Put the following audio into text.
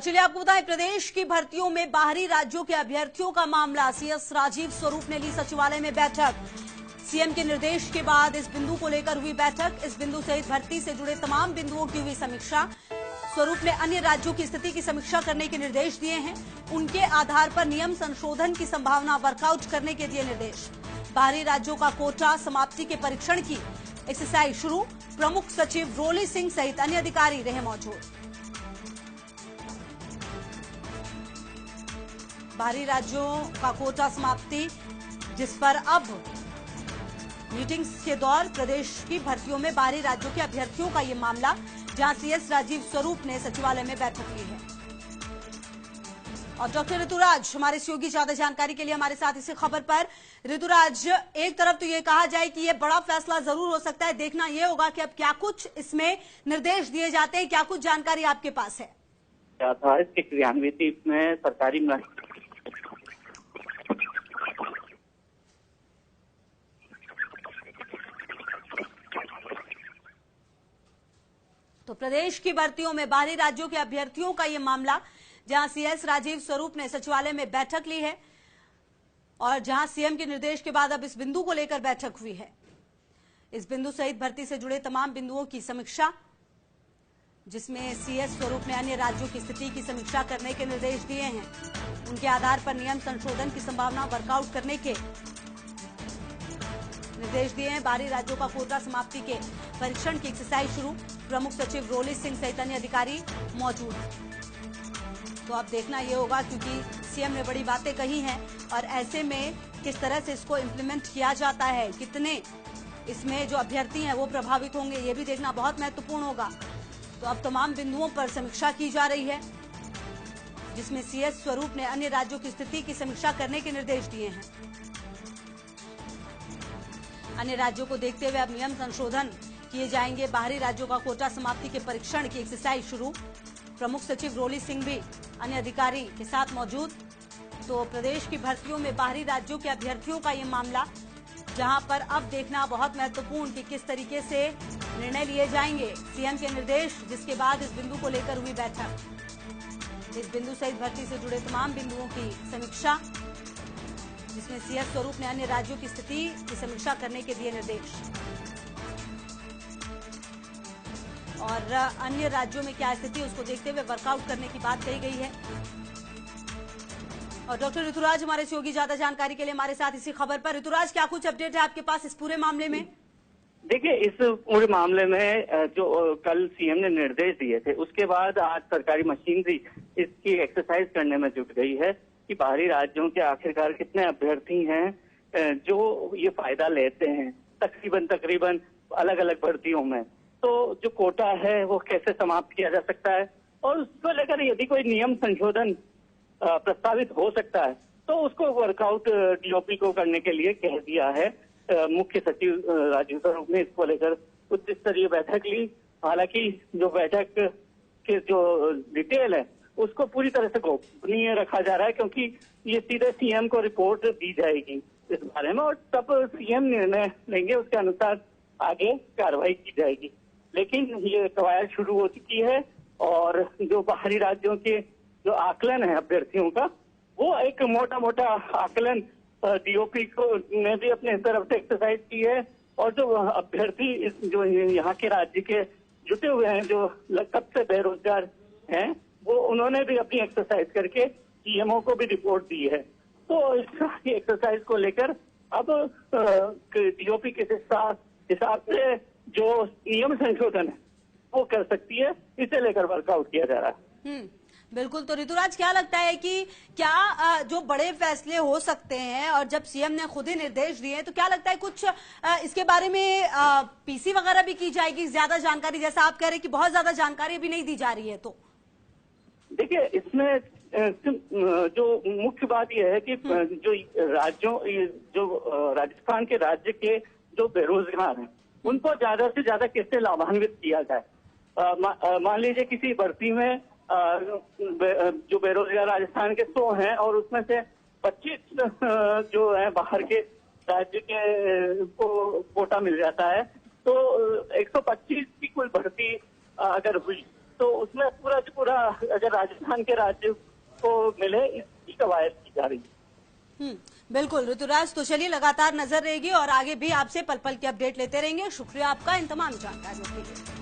चलिए आपको बताएं, प्रदेश की भर्तियों में बाहरी राज्यों के अभ्यर्थियों का मामला। सीएस राजीव स्वरूप ने ली सचिवालय में बैठक। सीएम के निर्देश के बाद इस बिंदु को लेकर हुई बैठक। इस बिंदु सहित भर्ती से जुड़े तमाम बिंदुओं की हुई समीक्षा। स्वरूप ने अन्य राज्यों की स्थिति की समीक्षा करने के निर्देश दिए हैं। उनके आधार पर नियम संशोधन की संभावना वर्कआउट करने के दिए निर्देश। बाहरी राज्यों का कोटा समाप्ति के परीक्षण की एक्सरसाइज शुरू। प्रमुख सचिव रोली सिंह सहित अन्य अधिकारी रहे मौजूद। बाहरी राज्यों का कोटा समाप्ति, जिस पर अब मीटिंग्स के दौर प्रदेश की भर्तियों में बाहरी राज्यों के अभ्यर्थियों का ये मामला, जहां सीएस राजीव स्वरूप ने सचिवालय में बैठक ली है। और डॉक्टर ऋतुराज हमारे सहयोगी ज्यादा जानकारी के लिए हमारे साथ इसी खबर पर। ऋतुराज, एक तरफ तो ये कहा जाए कि ये बड़ा फैसला जरूर हो सकता है, देखना ये होगा कि अब क्या कुछ इसमें निर्देश दिए जाते हैं, क्या कुछ जानकारी आपके पास है? क्या था इसके क्रियान्वित में सरकारी तो प्रदेश की भर्तियों में बाहरी राज्यों के अभ्यर्थियों का ये मामला, जहां सीएस राजीव स्वरूप ने सचिवालय में बैठक ली है और जहां सीएम के निर्देश के बाद अब इस बिंदु को लेकर बैठक हुई है। इस बिंदु सहित भर्ती से जुड़े तमाम बिंदुओं की समीक्षा, जिसमें सीएस स्वरूप ने अन्य राज्यों की स्थिति की समीक्षा करने के निर्देश दिए हैं। उनके आधार पर नियम संशोधन की संभावना वर्कआउट करने के निर्देश दिए हैं। बाहरी राज्यों का कोटा समाप्ति के परीक्षण की एक्सरसाइज शुरू। प्रमुख सचिव रोली सिंह सहित अन्य अधिकारी मौजूद। तो अब देखना यह होगा, क्योंकि सीएम ने बड़ी बातें कही हैं और ऐसे में किस तरह से इसको इम्प्लीमेंट किया जाता है, कितने इसमें जो अभ्यर्थी हैं वो प्रभावित होंगे, ये भी देखना बहुत महत्वपूर्ण होगा। तो अब तमाम बिंदुओं पर समीक्षा की जा रही है, जिसमें सीएस स्वरूप ने अन्य राज्यों की स्थिति की समीक्षा करने के निर्देश दिए हैं। अन्य राज्यों को देखते हुए अब नियम संशोधन किए जाएंगे। बाहरी राज्यों का कोटा समाप्ति के परीक्षण की एक्सरसाइज शुरू। प्रमुख सचिव रोली सिंह भी अन्य अधिकारी के साथ मौजूद। तो प्रदेश की भर्तियों में बाहरी राज्यों के अभ्यर्थियों का ये मामला, जहां पर अब देखना बहुत महत्वपूर्ण कि किस तरीके से निर्णय लिए जाएंगे। सीएम के निर्देश, जिसके बाद इस बिंदु को लेकर हुई बैठक। इस बिंदु सहित भर्ती से जुड़े तमाम बिंदुओं की समीक्षा, जिसमें सीएस स्वरूप ने अन्य राज्यों की स्थिति की समीक्षा करने के दिए निर्देश। और अन्य राज्यों में क्या स्थिति, उसको देखते हुए वर्कआउट करने की बात कही गई है। और डॉक्टर ऋतुराज हमारे सहयोगी ज्यादा जानकारी के लिए हमारे साथ इसी खबर पर। ऋतुराज, क्या कुछ अपडेट है आपके पास इस पूरे मामले में? देखिए, इस पूरे मामले में जो कल सीएम ने निर्देश दिए थे, उसके बाद आज सरकारी मशीनरी इसकी एक्सरसाइज करने में जुट गई है कि बाहरी राज्यों के आखिरकार कितने अभ्यर्थी हैं जो ये फायदा लेते हैं तकरीबन अलग अलग भर्तियों में। तो जो कोटा है वो कैसे समाप्त किया जा सकता है, और उसको लेकर यदि कोई नियम संशोधन प्रस्तावित हो सकता है तो उसको वर्कआउट डीओपी को करने के लिए कह दिया है। मुख्य सचिव राजीव स्वरूप ने इसको लेकर उच्च स्तरीय बैठक ली। हालांकि जो बैठक के जो डिटेल है उसको पूरी तरह से गोपनीय रखा जा रहा है, क्योंकि ये सीधे सीएम को रिपोर्ट दी जाएगी इस बारे में, और तब सीएम निर्णय लेंगे, उसके अनुसार आगे कार्रवाई की जाएगी। लेकिन ये कवायद शुरू हो चुकी है और जो बाहरी राज्यों के जो आकलन है अभ्यर्थियों का, वो एक मोटा मोटा आकलन डीओपी को ने भी अपने तरफ से एक्सरसाइज की है। और जो अभ्यर्थी जो यहाँ के राज्य के जुटे हुए हैं, जो कब से बेरोजगार हैं, वो उन्होंने भी अपनी एक्सरसाइज करके सीएमओ को भी रिपोर्ट दी है। तो इस एक्सरसाइज को लेकर अब डीओपी के हिसाब से जो नियम संशोधन है वो कर सकती है, इसे लेकर वर्कआउट किया जा रहा है। बिल्कुल। तो ऋतुराज, क्या लगता है कि क्या जो बड़े फैसले हो सकते हैं, और जब सीएम ने खुद ही निर्देश दिए हैं, तो क्या लगता है कुछ इसके बारे में पीसी वगैरह भी की जाएगी, ज्यादा जानकारी? जैसा आप कह रहे हैं कि बहुत ज्यादा जानकारी अभी नहीं दी जा रही है। तो देखिए, इसमें जो मुख्य बात यह है कि जो राज्यों जो राजस्थान के राज्य के जो बेरोजगार हैं, उनको ज्यादा से ज्यादा किससे लाभान्वित किया जाए। मान लीजिए किसी भर्ती में जो बेरोजगार राजस्थान के 100 हैं और उसमें से 25 जो है बाहर के राज्य के कोटा मिल जाता है, तो 125 की कुल भर्ती अगर हुई तो उसमें पूरा की पूरा अगर राजस्थान के राज्य को मिले, इसकी कवायद की जा रही है। बिल्कुल ऋतुराज, तो चलिए लगातार नजर रहेगी और आगे भी आपसे पल पल की अपडेट लेते रहेंगे। शुक्रिया आपका इन तमाम जानकारियों के लिए।